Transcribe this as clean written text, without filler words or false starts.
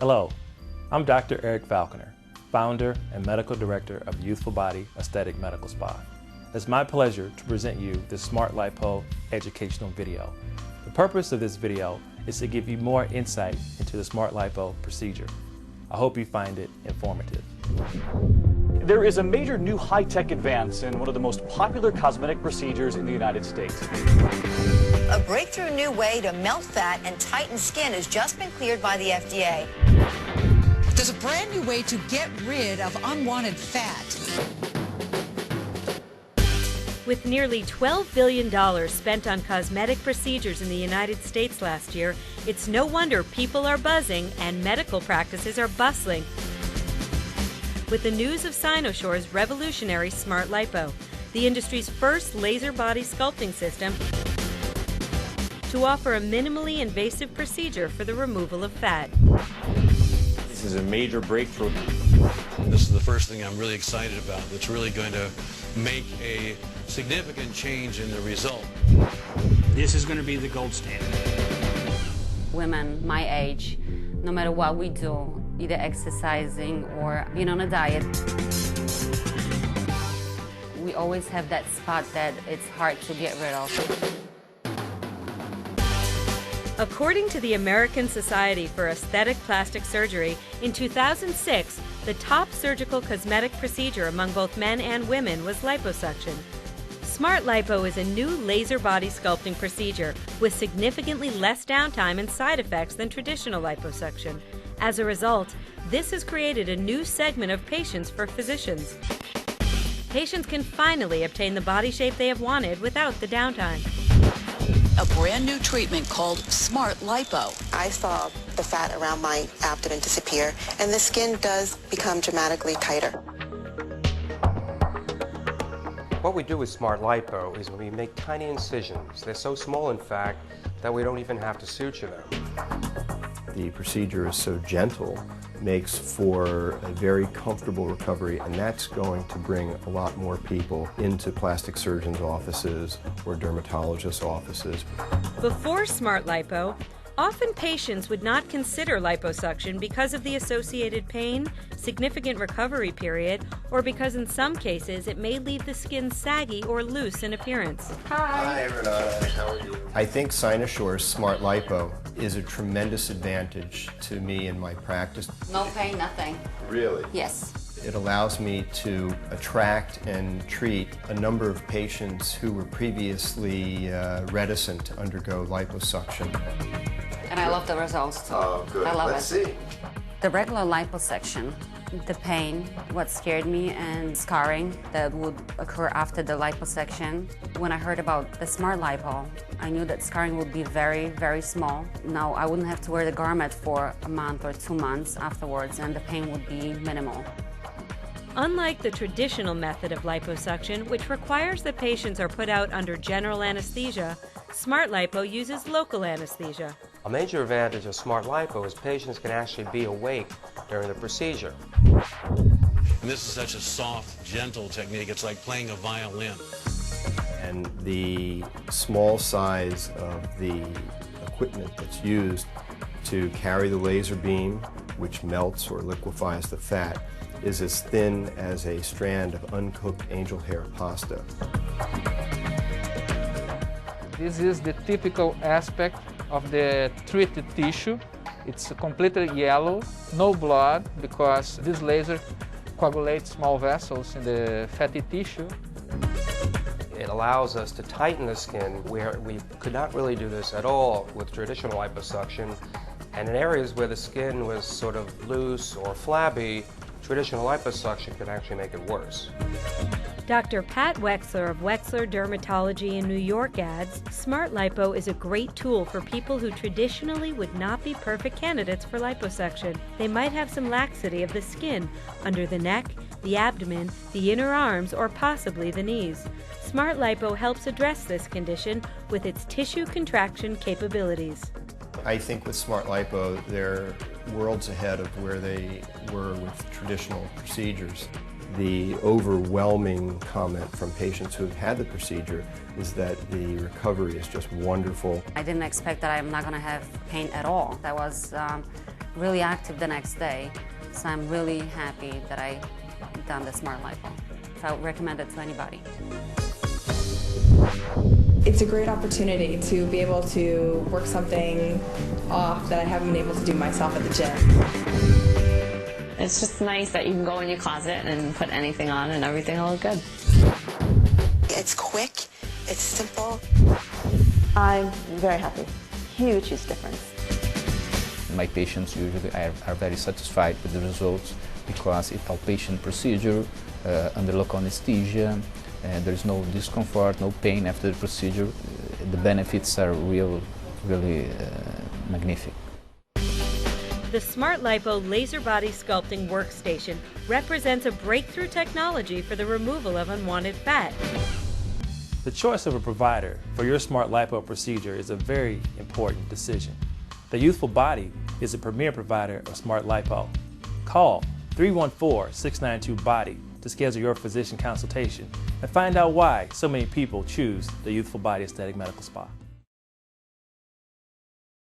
Hello, I'm Dr. Eric Falconer, founder and medical director of Youthful Body Aesthetic Medical Spa. It's my pleasure to present you this Smart Lipo educational video. The purpose of this video is to give you more insight into the Smart Lipo procedure. I hope you find it informative. There is a major new high-tech advance in one of the most popular cosmetic procedures in the United States. A breakthrough new way to melt fat and tighten skin has just been cleared by the FDA. There's a brand new way to get rid of unwanted fat. With nearly $12 billion spent on cosmetic procedures in the United States last year, it's no wonder people are buzzing and medical practices are bustling with the news of Sinoshore's revolutionary Smart Lipo, the industry's first laser body sculpting system to offer a minimally invasive procedure for the removal of fat. This is a major breakthrough. This is the first thing I'm really excited about that's really going to make a significant change in the result. This is going to be the gold standard. Women my age, no matter what we do, either exercising or being on a diet, we always have that spot that it's hard to get rid of. According to the American Society for Aesthetic Plastic Surgery, in 2006, the top surgical cosmetic procedure among both men and women was liposuction. Smart Lipo is a new laser body sculpting procedure with significantly less downtime and side effects than traditional liposuction. As a result, this has created a new segment of patients for physicians. Patients can finally obtain the body shape they have wanted without the downtime. A brand new treatment called Smart Lipo. I saw the fat around my abdomen disappear, and the skin does become dramatically tighter. What we do with Smart Lipo is we make tiny incisions. They're so small, in fact, that we don't even have to suture them. The procedure is so gentle, makes for a very comfortable recovery, and that's going to bring a lot more people into plastic surgeons' offices or dermatologists' offices. Before Smart Lipo, often patients would not consider liposuction because of the associated pain, significant recovery period, or because in some cases it may leave the skin saggy or loose in appearance. Hi, Renata. How are you? I think Sinoshore's Smart Lipo is a tremendous advantage to me in my practice. No pain, nothing. Really? Yes. It allows me to attract and treat a number of patients who were previously reticent to undergo liposuction. And I love the results too. Oh, good. I love Let's it. see. The regular liposuction, the pain, what scared me, and scarring that would occur after the liposuction. When I heard about the Smart Lipo, I knew that scarring would be very, very small. Now I wouldn't have to wear the garment for a month or 2 months afterwards, and the pain would be minimal. Unlike the traditional method of liposuction, which requires that patients are put out under general anesthesia, Smart Lipo uses local anesthesia. A major advantage of Smart Lipo is patients can actually be awake during the procedure. And this is such a soft, gentle technique. It's like playing a violin. And the small size of the equipment that's used to carry the laser beam, which melts or liquefies the fat, is as thin as a strand of uncooked angel hair pasta. This is the typical aspect of the treated tissue. It's completely yellow, no blood, because this laser coagulates small vessels in the fatty tissue. It allows us to tighten the skin where we could not really do this at all with traditional liposuction. And in areas where the skin was sort of loose or flabby, traditional liposuction can actually make it worse. Dr. Pat Wexler of Wexler Dermatology in New York adds, Smart Lipo is a great tool for people who traditionally would not be perfect candidates for liposuction. They might have some laxity of the skin under the neck, the abdomen, the inner arms, or possibly the knees. Smart Lipo helps address this condition with its tissue contraction capabilities. I think with Smart Lipo, they're worlds ahead of where they were with traditional procedures. The overwhelming comment from patients who have had the procedure is that the recovery is just wonderful. I didn't expect that I'm not going to have pain at all. I was really active the next day. So I'm really happy that I done the Smart Lipo. So I would recommend it to anybody. It's a great opportunity to be able to work something off that I haven't been able to do myself at the gym. It's just nice that you can go in your closet and put anything on and everything will look good. It's quick, it's simple. I'm very happy. Huge difference. My patients usually are very satisfied with the results because it's outpatient procedure under local anesthesia. There is no discomfort, no pain after the procedure. The benefits are really magnificent. The Smart Lipo laser body sculpting workstation represents a breakthrough technology for the removal of unwanted fat. The choice of a provider for your Smart Lipo procedure is a very important decision. The Youthful Body is a premier provider of Smart Lipo. Call 314-692-BODY to schedule your physician consultation and find out why so many people choose the Youthful Body Aesthetic Medical Spa.